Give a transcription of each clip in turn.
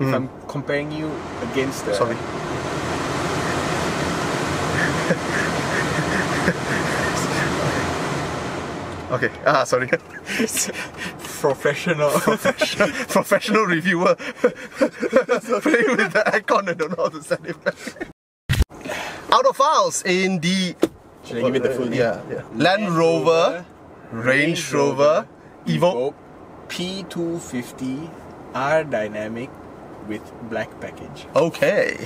If I'm comparing you against the... Sorry. Okay, sorry. Professional reviewer. Playing with the aircon, I don't know how to set it back. Autophiles in the... Should I give it the full name? Yeah. Land Rover, Range Rover, Evoque. P250 R Dynamic with black package. Okay.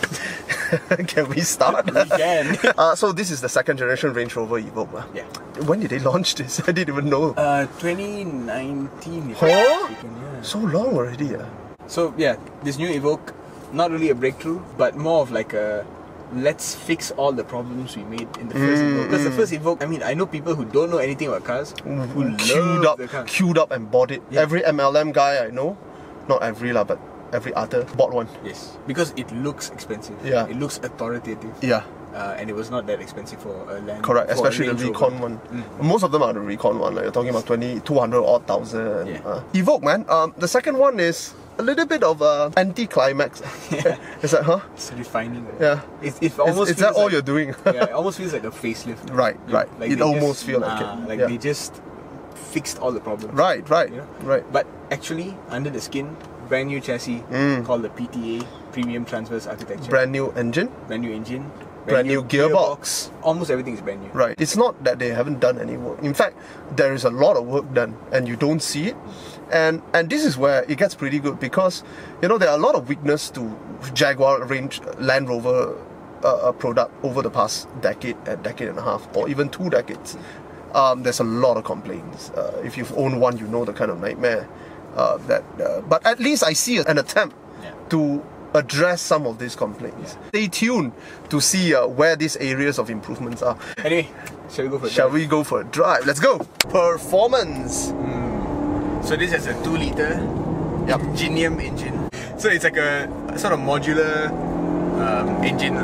Can we start? We can. So this is the second generation Range Rover Evoque. Yeah. When did they launch this? I didn't even know. 2019. Huh? Yeah. So long already. So yeah, this new Evoque, not really a breakthrough, but more of like a let's fix all the problems we made in the first Evoque. Because the first Evoque, I mean, I know people who don't know anything about cars who queued up and bought it. Yeah. Every MLM guy I know, not every lah, but every other bought one. Yes, because it looks expensive. Yeah, it looks authoritative. Yeah. And it was not that expensive for a Land. Correct, especially the Recon one. Most of them are the Recon one. Like you're talking about 200 odd thousand. Yeah. Evoque, man. The second one is a little bit of anti-climax. Yeah. It's like, huh? It's refining. Yeah. It almost. Is that all like, you're doing? Yeah, it almost feels like a facelift. Right. Like it almost feels like it. Like they just fixed all the problems. Right. You know? Right. But actually, under the skin, brand new chassis called the PTA, Premium Transverse Architecture. Brand new engine. Brand new engine. Brand new gearbox. Almost everything is brand new. Right. It's not that they haven't done any work. In fact, there is a lot of work done and you don't see it. And this is where it gets pretty good because, you know, there are a lot of weakness to Jaguar Range Land Rover product over the past decade and a half, or even 2 decades. There's a lot of complaints. If you've owned one, you know the kind of nightmare but at least I see an attempt to address some of these complaints. Stay tuned to see where these areas of improvements are. Anyway, shall we go for a drive? Shall we go for a drive? Let's go! Performance! So this has a 2-litre Ingenium engine. So it's like a sort of modular engine.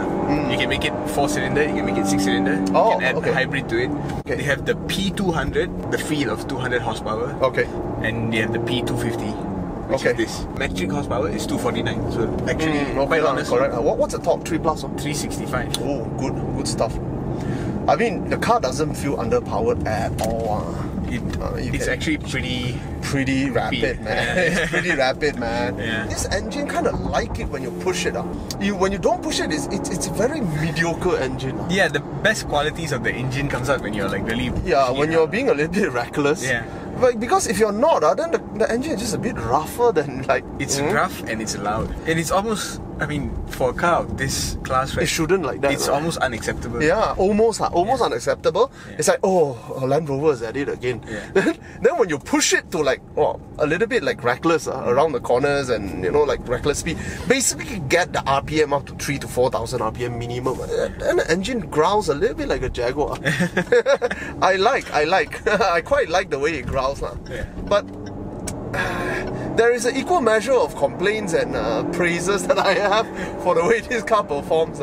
You can make it 4-cylinder, you can make it 6-cylinder. You can add a hybrid to it. They have the P200, the feel of 200 horsepower. Okay. And they have the P250. Which is this. Metric horsepower is 249. So actually, quite honest. Correct. What's the top 3 plus? 365. Oh, good stuff. I mean, the car doesn't feel underpowered at all. It's actually pretty rapid, man. It's pretty rapid, man. Yeah. This engine kind of like it when you push it. When you don't push it, it's a very mediocre engine. Yeah, the best qualities of the engine comes out when you're like really... Yeah, when you're being a little bit reckless. Yeah. But because if you're not, then the engine is just a bit rougher than like... It's rough and it's loud. And it's almost... I mean, for a car of this class, right, it shouldn't like that. It's almost unacceptable. Yeah, almost unacceptable. Yeah. It's like, Land Rover is at it again. Yeah. Then when you push it to like, a little bit like reckless around the corners and, you know, like reckless speed, basically get the RPM up to 3,000 to 4,000 RPM minimum. And the engine growls a little bit like a Jaguar. I quite like the way it growls. Yeah. But there is an equal measure of complaints and praises that I have for the way this car performs.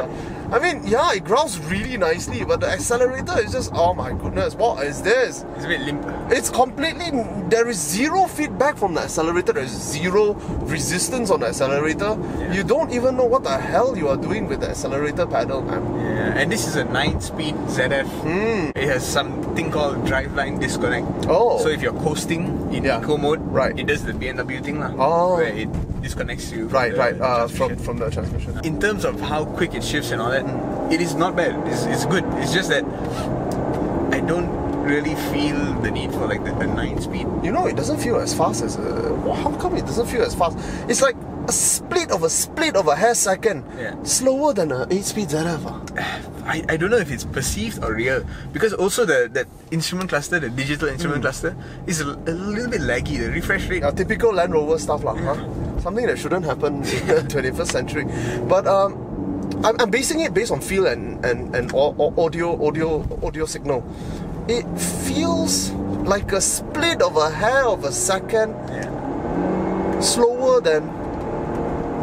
I mean, yeah, it growls really nicely, but the accelerator is just, oh my goodness, what is this? It's a bit limp. It's completely, there is zero feedback from the accelerator, there is zero resistance on the accelerator. Yeah. You don't even know what the hell you are doing with the accelerator pedal, man. Yeah, and this is a 9-speed ZF. It has something called driveline disconnect. So if you're coasting in eco mode, it does the BMW thing where it disconnects you from the transmission. In terms of how quick it shifts and all that, it is not bad. It's good. It's just that I don't really feel the need for like the 9-speed. You know, it doesn't feel as fast as how come it doesn't feel as fast? It's like a split of a hair second slower than an 8-speed ZF. I don't know if it's perceived or real, because also that instrument cluster, the digital instrument cluster, is a little bit laggy. The refresh rate, typical Land Rover stuff something that shouldn't happen in the 21st century. But I'm basing it based on feel and audio signal. It feels like a split of a hair of a second slower than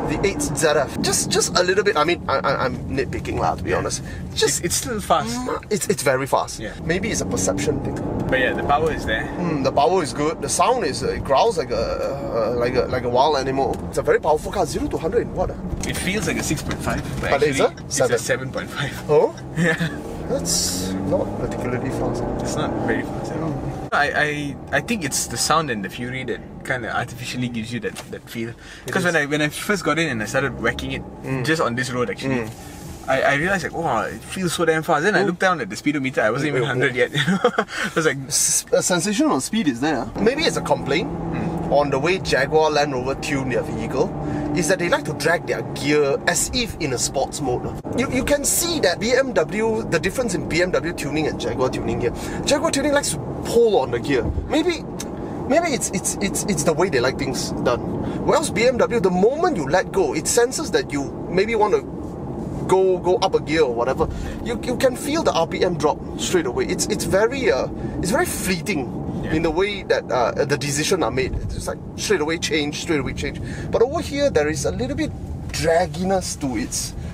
the 8 ZF. Just a little bit. I mean, I'm nitpicking lah, to be honest. Just it's still fast. It's very fast. Yeah. Maybe it's a perception thing. But yeah, the power is there. The power is good. The sound is it growls like a wild animal. It's a very powerful car. 0 to 100 in what? It feels like a 6.5, but But actually it's a 7.5. Oh, Yeah, that's not particularly fast. it's not very fast at all. I think it's the sound and the fury that kind of artificially gives you that feel. Because when I first got in and I started whacking it just on this road actually, I realized like, oh, it feels so damn fast. Then I looked down at the speedometer, I wasn't even 100 yet. I was like, A sensation on speed is there. Maybe it's a complaint on the way Jaguar Land Rover tune their vehicle, is that they like to drag their gear as if in a sports mode. You can see that BMW, the difference in BMW tuning and Jaguar tuning here. Jaguar tuning likes to pull on the gear. Maybe it's the way they like things done. Whereas BMW, the moment you let go, it senses that you maybe want to go up a gear or whatever. You can feel the RPM drop straight away. It's very fleeting. Yeah. In the way that the decisions are made. It's just like straight away change. But over here there is a little bit dragginess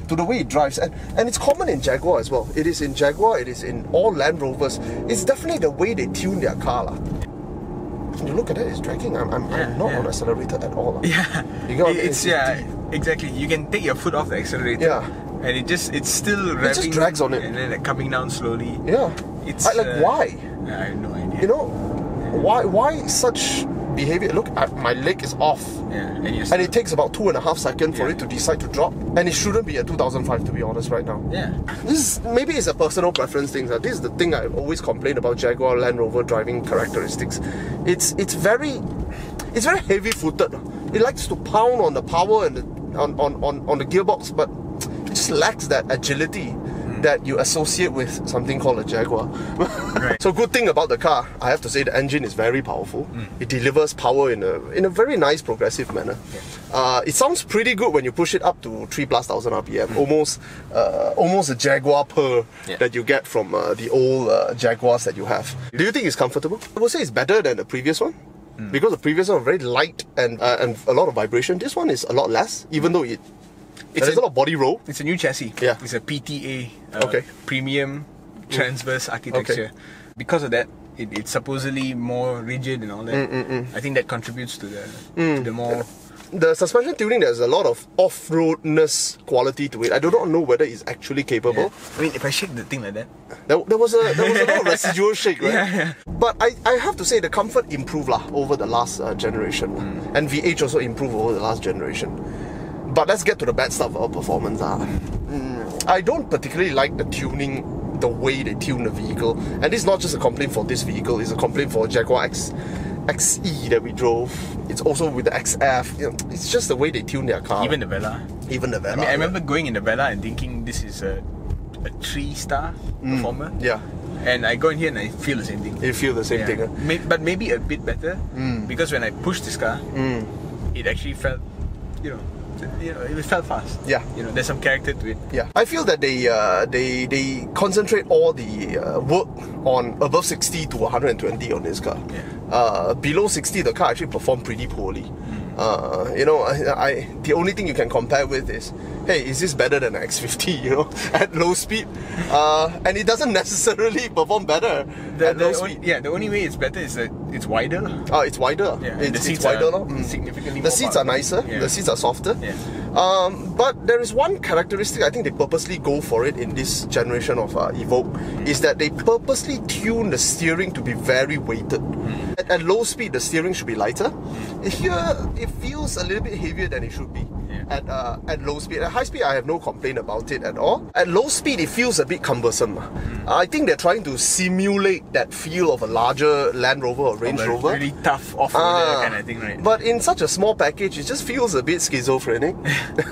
to the way it drives, and it's common in Jaguar as well. It is in Jaguar, it is in all Land Rovers. It's definitely the way they tune their car. When you look at it, it's dragging. I'm not on accelerator at all. yeah, You got exactly. You can take your foot off the accelerator. Yeah. And it's still revving. It just drags on it. And then like coming down slowly. Yeah. It's why? I have no idea. You know, why such behavior? Look, my leg is off. Yeah. And it takes about 2.5 seconds for it to decide to drop. And it shouldn't be a 2005, to be honest, right now. Yeah. Maybe it's a personal preference thing. This is the thing I always complain about Jaguar Land Rover driving characteristics. It's very heavy-footed. It likes to pound on the power and on the gearbox, but it just lacks that agility that you associate with something called a Jaguar. Right. So good thing about the car, I have to say the engine is very powerful. It delivers power in a very nice progressive manner. Yeah. It sounds pretty good when you push it up to 3,000+ RPM. Almost a Jaguar purr that you get from the old Jaguars that you have. Do you think it's comfortable? I would say it's better than the previous one. Because the previous one was very light and a lot of vibration. This one is a lot less, even though there's a lot of body roll. It's a new chassis. Yeah. It's a PTA, Okay. premium transverse architecture. Because of that, it's supposedly more rigid and all that. I think that contributes to the more... The suspension tuning, there's a lot of off-roadness quality to it. I do not know whether it's actually capable. Yeah. I mean, if I shake the thing like that... There was a lot of residual shake, right? Yeah. But I have to say the comfort improved over the last generation. And VH also improved over the last generation. But let's get to the bad stuff of performance. I don't particularly like the tuning, the way they tune the vehicle. And this is not just a complaint for this vehicle, it's a complaint for Jaguar XE that we drove. It's also with the XF. You know, it's just the way they tune their car. Even the Vela. I mean, I remember going in the Vela and thinking this is a 3-star performer. Yeah. And I go in here and I feel the same thing. You feel the same thing. But maybe a bit better because when I pushed this car, it actually felt, it felt fast. Yeah. There's some character to it. Yeah. I feel that they concentrate all the work on above 60 to 120 on this car. Yeah. Below 60, the car actually performed pretty poorly. The only thing you can compare with is, hey, is this better than an X50, at low speed? And it doesn't necessarily perform better at low speed. The only way it's better is that it's wider. It's wider. Yeah, It's wider. Significantly The more seats are nicer. Yeah. The seats are softer. Yeah. But there is one characteristic I think they purposely go for it in this generation of Evoque, is that they purposely tune the steering to be very weighted. At low speed, the steering should be lighter. Here, it feels a little bit heavier than it should be. Yeah. At low speed. At high speed, I have no complaint about it at all. At low speed, it feels a bit cumbersome. I think they're trying to simulate that feel of a larger Land Rover or Range Rover. Really tough off-roader kind of thing, right? But in such a small package, it just feels a bit schizophrenic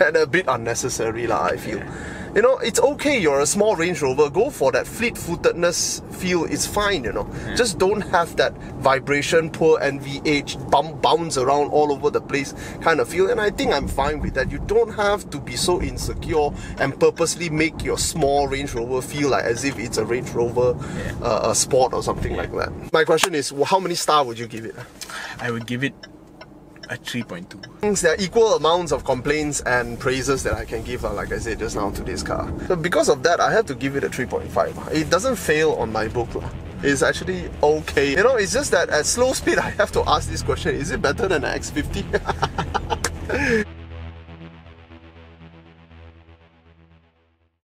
and a bit unnecessary, I feel. Yeah. It's okay, you're a small Range Rover, go for that fleet-footedness feel, it's fine, Yeah. Just don't have that vibration, poor NVH, bounce around all over the place kind of feel, and I think I'm fine with that. You don't have to be so insecure and purposely make your small Range Rover feel like as if it's a Range Rover a Sport or something like that. My question is, how many stars would you give it? I would give it a 3.2. There are equal amounts of complaints and praises that I can give, like I said just now, to this car. So because of that, I have to give it a 3.5. It doesn't fail on my book. It's actually okay. You know, it's just that at slow speed, I have to ask this question, is it better than an X50?